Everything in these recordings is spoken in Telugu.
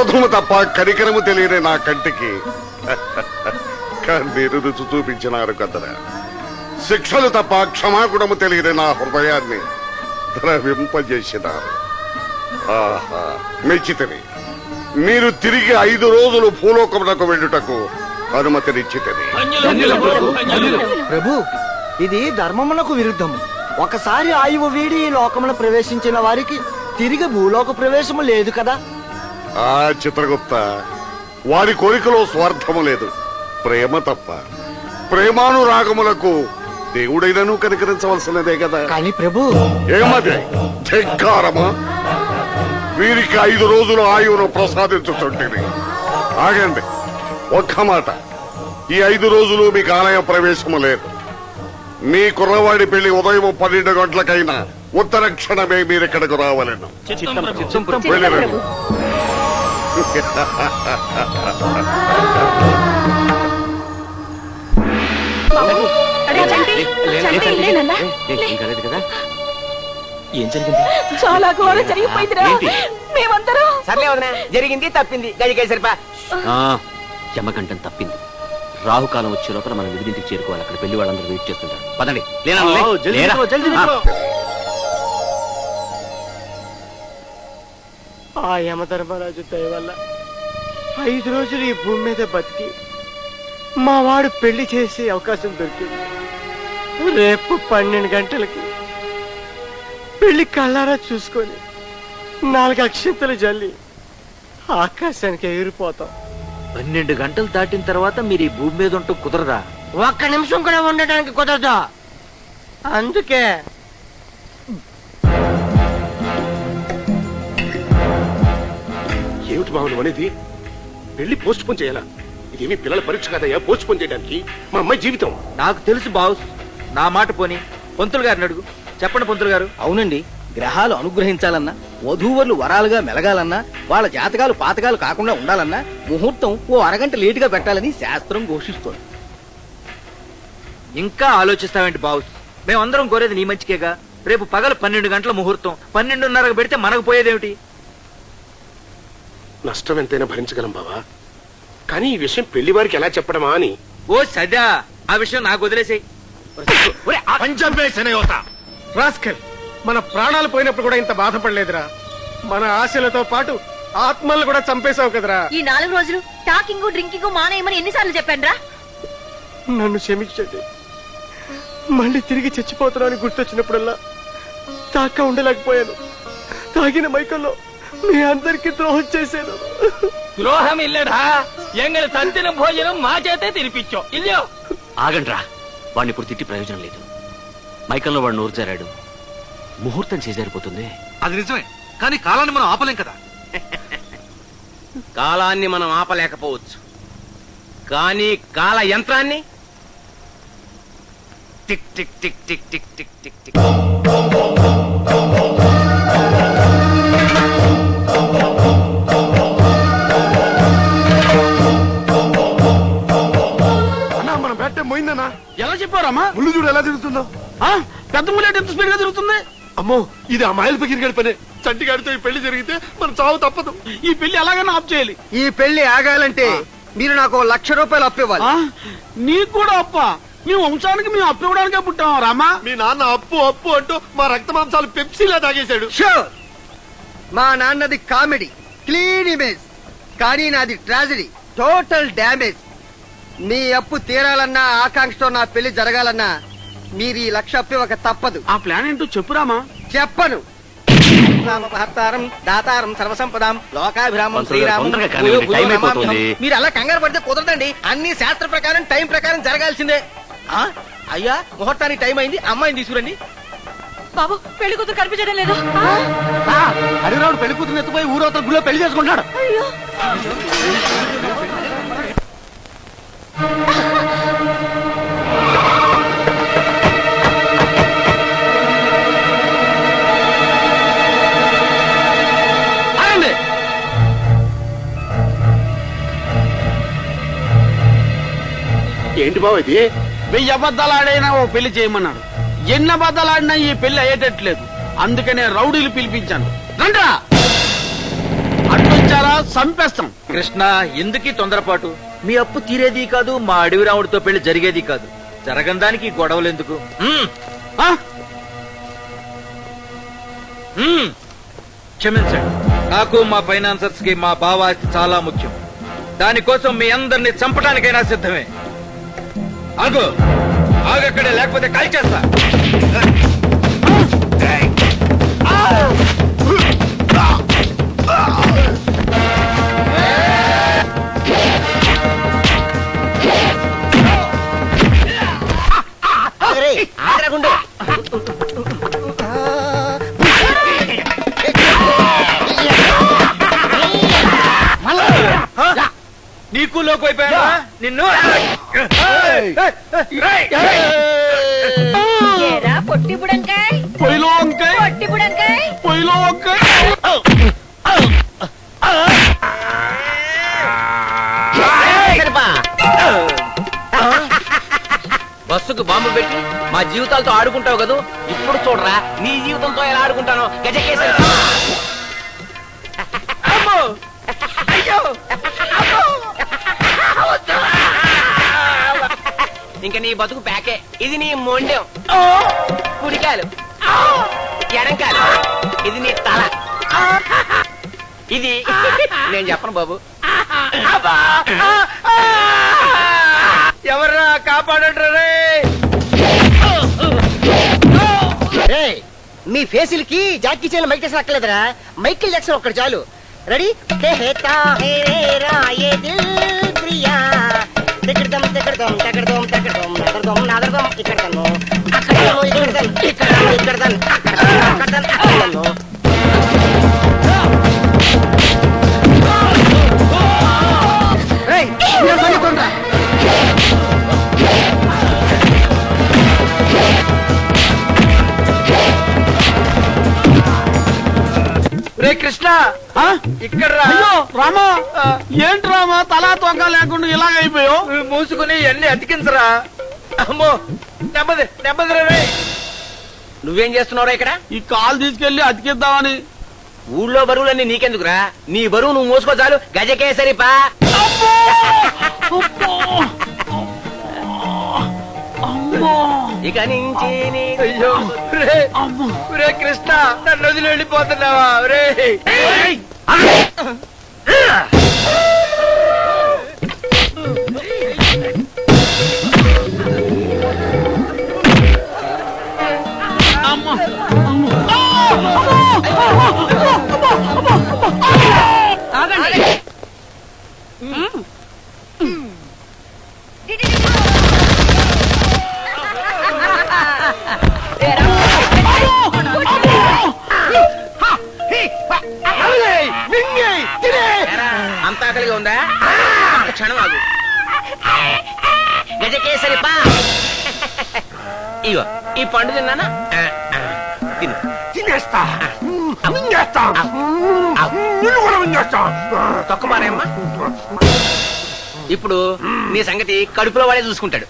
క్రోధము తప్ప కనికరము తెలియని నా కంటికి కన్నీరు రుచి చూపించినారు కదరా. శిక్షలు తప్ప క్షమాగుణము తెలియని నా హృదయాన్ని ద్రవింపజేసినారు. ఆహా, మెచ్చితిని. మీరు తిరిగి 5 రోజులు భూలోకమునకు వెళ్ళుటకు అనుమతినిచ్చితిని. ప్రభు, ఇది ధర్మమునకు విరుద్ధము. ఒకసారి ఆయువు వీడి ఈ లోకమున ప్రవేశించిన వారికి తిరిగి భూలోక ప్రవేశము లేదు కదా. ఆ చిత్రగుప్త, వారి కోరికలో స్వార్థము లేదు, ప్రేమ తప్ప. ప్రేమానురాగములకు దేవుడైనను కనికరించవలసినదే కదా. కానీ ప్రభు, ఏమదే ధిక్కారమా? వీరికి 5 రోజులు ఆయువును ప్రసాదించుతుంటే ఆగండి. ఒక్క మాట, ఈ 5 రోజులు మీకు ఆలయ ప్రవేశము లేదు. మీ కుర్రవాడి పెళ్లి ఉదయం 12 గంటలకైనా ఉత్తర క్షణమే మీరిక్కడకు రావాలను. వెళ్ళండి. ఏం జరిగింది? చాలా ఘోరం జరిగిపోయిందిరా. మేమందరం సర్లే వదినా, జరిగింది తప్పింది, గడికేసరిపా. యమగంటం తప్పింది. రాహుకాలం వచ్చే లోపల మనం విడిదింటికి చేరుకోవాలి. అక్కడ పెళ్లి వాళ్ళందరూ వెయిట్ చేస్తుంటారు. పదండి. ఆ యమధర్మరాజు దయ వల్ల 5 రోజులు ఈ భూమి మీద బతికి మా వాడు పెళ్లి చేసే అవకాశం దొరికింది. రేపు 12 గంటలకి పెళ్లి కళ్ళారా చూసుకొని 4 అక్షంతలు జల్లి ఆకాశానికి ఎగిరిపోతాం. 12 గంటలు దాటిన తర్వాత మీరు ఈ భూమి మీద ఉంటూ కుదరదా? 1 నిమిషం కూడా ఉండటానికి కుదరదు. అందుకే ఏమిటి బాబు అనేది? పెళ్లి పోస్ట్ పోన్ చేయాలా? ఇదేమి పిల్లల పరీక్ష కాదయ్యా పోస్ట్ పోన్ చేయడానికి. మా అమ్మాయి జీవితం. నాకు తెలుసు బాస్. నా మాట పోని పంతులు గారిని అడుగు. చెప్పండి పంతులు గారు. అవునండి, గ్రహాలు అనుగ్రహించాలన్నా, వధూవరులు వరాలుగా మెలగాలన్నా, వాళ్ళ జాతకాలు పాతకాలు కాకుండా ఉండాలన్నా ముహూర్తం ఓ అరగంట లేటుగా పెట్టాలని శాస్త్రం ఘోషిస్తోంది. ఇంకా ఆలోచిస్తావేంటి బాస్? మేమందరం కోరేది నీ మంచికేగా. రేపు పగలు 12 గంటల ముహూర్తం. 12:30 పెడితే మనకు పోయేదేమిటి? నష్టం ఎంతైనా భరించగలం బావా, కానీ ఈ విషయం పెళ్లి వారికి ఎలా చెప్పడమా అని. ఓ సదా, ఆ విషయం నాకు వదిలేసేయ్. రాస్కల్, మన ప్రాణాలు పోయినప్పుడు కూడా ఇంత బాధపడలేదురా. మన ఆశలతో పాటు ఆత్మలు కూడా చంపేశావు కదరా. ఈ 4 రోజులు టాకింగ్ డ్రింకింగ్ మానేయమని ఎన్నిసార్లు చెప్పానురా? నన్ను క్షమించండి. మళ్ళీ తిరిగి చచ్చిపోతున్నాను గుర్తొచ్చినప్పుడల్లా తాక ఉండలేకపోయాను. తాగిన మైకంలో మీ అందరికి ద్రోహం చేశాను. ద్రోహం ఇల్లడా? ఎంగళ తంతిన భోజనం మా చేతే తినిపించో ఇల్లు. ఆగండ్రా, వాడిని ఇప్పుడు తిట్టి ప్రయోజనం లేదు. మైకంలో వాడు నోరు జారాడు, ముహూర్తం చేజారిపోతుంది. అది నిజమే, కానీ కాలాన్ని మనం ఆపలేం కదా. కాలాన్ని మనం ఆపలేకపోవచ్చు, కానీ కాల యంత్రాన్ని tick tick tick tick tick tick tick tick. అన్నా, మన బెట్ట పోయిందన్నా. ఎలా చెప్పారమ్మా? ముళ్ళు చూడు ఎలా తిరుగుతుందో. పెద్ద ములేట్ ఎంత స్పీడ్ గా తిరుగుతుంది. అమ్మో, ఇది ఆ మాయలు పగిరి పనే. చంటిగాడితో ఈ పెళ్లి జరిగితే మన చావు తప్పదు. ఈ పెళ్లి ఎలాగైనా ఆఫ్ చేయాలి. ఈ పెళ్లి ఆగాలంటే మీరు నాకు 1,00,000 రూపాయలు అప్పివ్వాలి. నీకు కూడా అప్ప? మీ వంశానికి మేము అప్పు ఇవ్వడానికే పుట్టాం రామా. మీ నాన్న అప్పు అప్పు అంటూ మా రక్త మాంసాలు పెప్సీలా తాగేశాడు. షూర్, మా నాన్నది కామెడీ, క్లీన్ ఇమేజ్, కానీ నాది ట్రాజడీ, టోటల్ డ్యామేజ్. మీ అప్పు తీరాలన్నా, ఆకాంక్షతో నా పెళ్లి జరగాలన్నా మీరు ఈ 1,00,000 అప్పివ్వక తప్పదు. ఆ ప్లాన్ ఏంటో చెప్పురామా. చెప్పను. దాతారం సర్వసంపదాం లోకాభిరామం శ్రీరామం. తొందరగా కానివ్వండి, టైం అయిపోతుంది. మీరు అలా కంగారు పడితే కుదరదండి. అన్ని శాస్త్ర ప్రకారం టైం ప్రకారం జరగాల్సిందే. అయ్యా, ముహూర్తానికి టైం అయింది, అమ్మాయిని తీసుకురండి. బాబు, పెళ్లి కూతురు కనిపించడం లేదు. హరిరావుడు పెళ్లి కూతురు ఎత్తుపోయి ఊరవతల గుళ్ళో పెళ్లి చేసుకుంటాడు. అయ్యో, ఏంటి బావ ఇది? 1000 అబద్ధాలు ఆడైనా ఓ పెళ్లి చేయమన్నాడు. ఎన్ని అబద్ధాలు ఆడినా ఈ పెళ్లి అయ్యేటట్లేదు. అందుకనే రౌడీలు పిలిపించాను. రండ్రా, అడ్డు కనిపించారా చంపేస్తాం. కృష్ణ ఎందుకీ తొందరపాటు? మీ అప్పు తీరేది కాదు, మా అడవి రాముడితో పెళ్లి జరిగేది కాదు. జరగందానికి ఈ గొడవలు ఎందుకు? క్షమించండి, నాకు మా ఫైనాన్సర్స్ కి మా బావ ఆస్తి చాలా ముఖ్యం. దానికోసం మీ అందరినీ చంపడానికైనా సిద్ధమే. ఆగు, ఆగక్కడే, లేకపోతే కాల్ చేస్తా. నీకు లోకు అయిపోయా నిన్ను. ఏరా పొట్టి బుడంకాయ్, పొయ్యిలో వంకాయ, పొట్టి బుడంకాయ్. పొయ్యిలో వంకాయ. బస్సుకు బాంబు పెట్టి మా జీవితాలతో ఆడుకుంటావు కదా, ఇప్పుడు చూడరా నీ జీవితంతో ఎలా ఆడుకుంటానో. గజకేసరి ఇంకా నీ బతుకు ప్యాకే. ఇది నీ మొండెం, కుడికాలు, ఎడంకాలు, ఇది నీ తల, ఇది నేను చెప్పను బాబు. ఎవర్రా కాపాడంటారే? మీ ఫేసులకి జాకీ చేయని మైక్ జాక్సన్ అక్కర్లేదురా, మైకిల్ జాక్సన్ ఒక్కడు చాలు. రెడీ? రే కృష్ణ, ఇక్కడ రామా, ఏంటి రామా తలా తొక్క లేకుండా ఇలాగైపోయావు? మూసుకుని అన్ని అతికించరా. అమ్మో, నెమ్మది నెమ్మది రే. నువ్వేం చేస్తున్నావురా ఇక్కడ? ఈ కాలు తీసుకెళ్లి అతికిద్దామని. ఊళ్ళో బరువులన్నీ నీకెందుకురా? నీ బరువు నువ్వు మోసుకో చాలు. గజకేసరి పా. ఇక నుంచి అయ్యో రే కృష్ణ, నన్ను వదిలి వెళ్ళిపోతున్నావా రే? అంత ఆకలిగా ఉందా? క్షణం ఆగు. గజకేసరి పా. ఇగో ఈ పండు తిన్నానా? తిను. తినేస్తా, మింగేస్తా, నిన్ను కూడా మింగేస్తా. తొక్క మారేమ్మా. ఇప్పుడు నీ సంగతి కడుపులో వాడే చూసుకుంటాడు.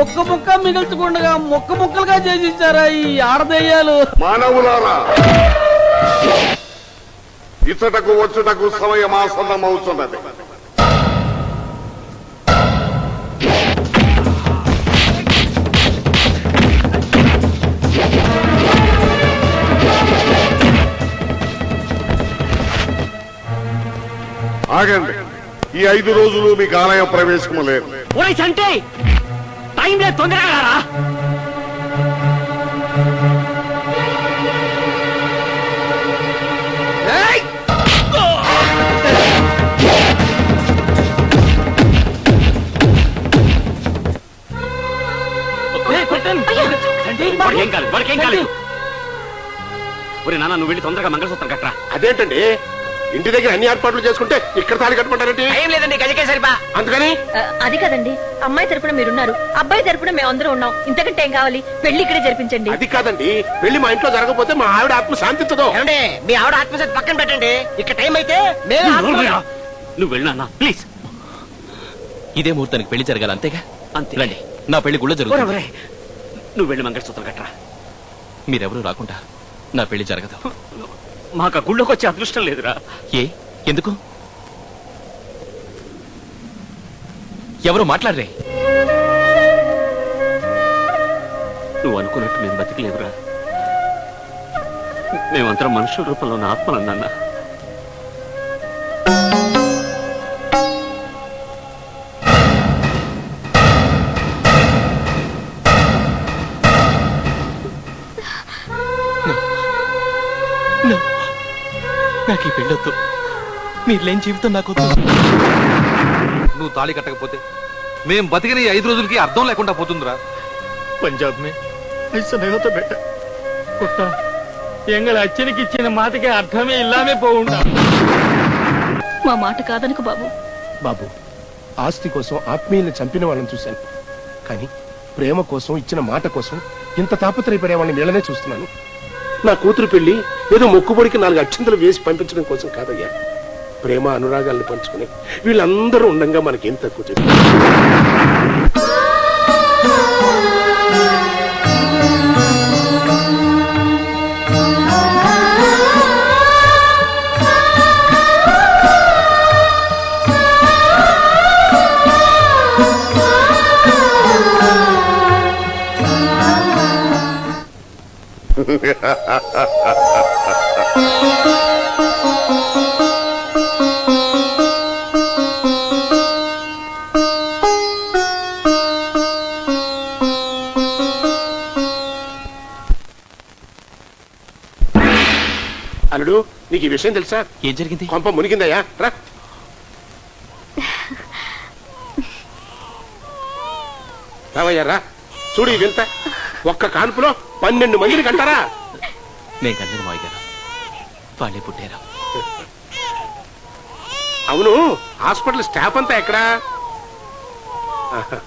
ఒక్క ముక్క మిగిల్చకుండా ముక్క ముక్కలుగా చేసిచ్చారా ఈ ఆడదయ్యాలు. మానవులారా, ఇతటకు వచ్చుటకు సమయమాసన్నమవుతున్నది. ఆగండి, ఈ 5 రోజులు మీకు ఆలయ ప్రవేశము లేదు. అంటే టైం లేదు, తొందరగా రా. అదేంటండి ఇంటి దగ్గర అన్ని ఏర్పాట్లు చేసుకుంటే ఇక్కడ తాళి కట్టమంటారంటే ఏం లేదండి గజకే సరిపా. అందుకని అది కదండి, అమ్మాయి తరపున మీరున్నారు, అబ్బాయి తరపున మేమందరం ఉన్నాం. ఇంతకంటే ఏం కావాలి? పెళ్లి ఇక్కడే జరిపించండి. అది కాదండి, పెళ్లి మా ఇంట్లో జరగకపోతే మా ఆవిడ ఆత్మ శాంతించదు. ఏమండి మీ ఆవిడ ఆత్మశాంతి పక్కన పెట్టండి. ఇక్కడ టైం అయితే మేము నువ్వు వెళ్ళినా ప్లీజ్. ఇదే ముహూర్తానికి పెళ్లి జరగాలి, అంతేగా? అంతే. రండి, నా పెళ్లి గుళ్ళో జరుగుతుంది. నువ్వు వెళ్ళి మంగళసూత్రం కట్టరా. మీరెవరూ రాకుండా నా పెళ్లి జరగదు. మాకు ఆ గుళ్ళోకి వచ్చే అదృష్టం లేదురా. ఏ ఎందుకు? ఎవరు మాట్లాడరే? నువ్వు అనుకున్నట్టు మేము బతికలేదురా. మేమంతరం మనుషుల రూపంలో ఉన్న ఆత్మలన్నా. నాకు ఈ పెళ్ళొద్దు. మీరు లేని జీవితం నాకు వద్దు. నువ్వు తాళి కట్టకపోతే మేం బతికిన ఈ 5 రోజులకి అర్థం లేకుండా పోతుందిరా. పంజాబ్ మే ఐసా नहीं होता बेटा कुत्ता ఎంగళ అచ్చనికి ఇచ్చిన మాటకి అర్థమే ఇల్లామే పోవుండా. మా మాట కాదనుకు బాబు. బాబు, ఆస్తి కోసం ఆత్మీయుల్ని చంపిన వాళ్ళని చూశాను, కానీ ప్రేమ కోసం ఇచ్చిన మాట కోసం ఇంత తాపత్రయపడే వాళ్ళని వీళ్ళనే చూస్తున్నాను. నా కూతురు పెళ్లి ఏదో మొక్కుబడికి 4 అక్షంతలు వేసి పంపించడం కోసం కాదయ్యా. ప్రేమ అనురాగాలను పంచుకుని వీళ్ళందరూ ఉండంగా మనకేం తక్కువ చేస్తుంది. అల్లుడు, నీకు ఈ విషయం తెలుసా? ఏం జరిగింది? కొంప మునిగిందయ్యా. రా. రావయ్యా రా. చూడు ఈ వింత, ఒక్క కాన్పులో 12 మందిని కంటారా? నేను కన్నది మాయగారు, వాళ్ళే పుట్టారా. అవును, హాస్పిటల్ స్టాఫ్ అంతా ఎక్కడా? ఆహా.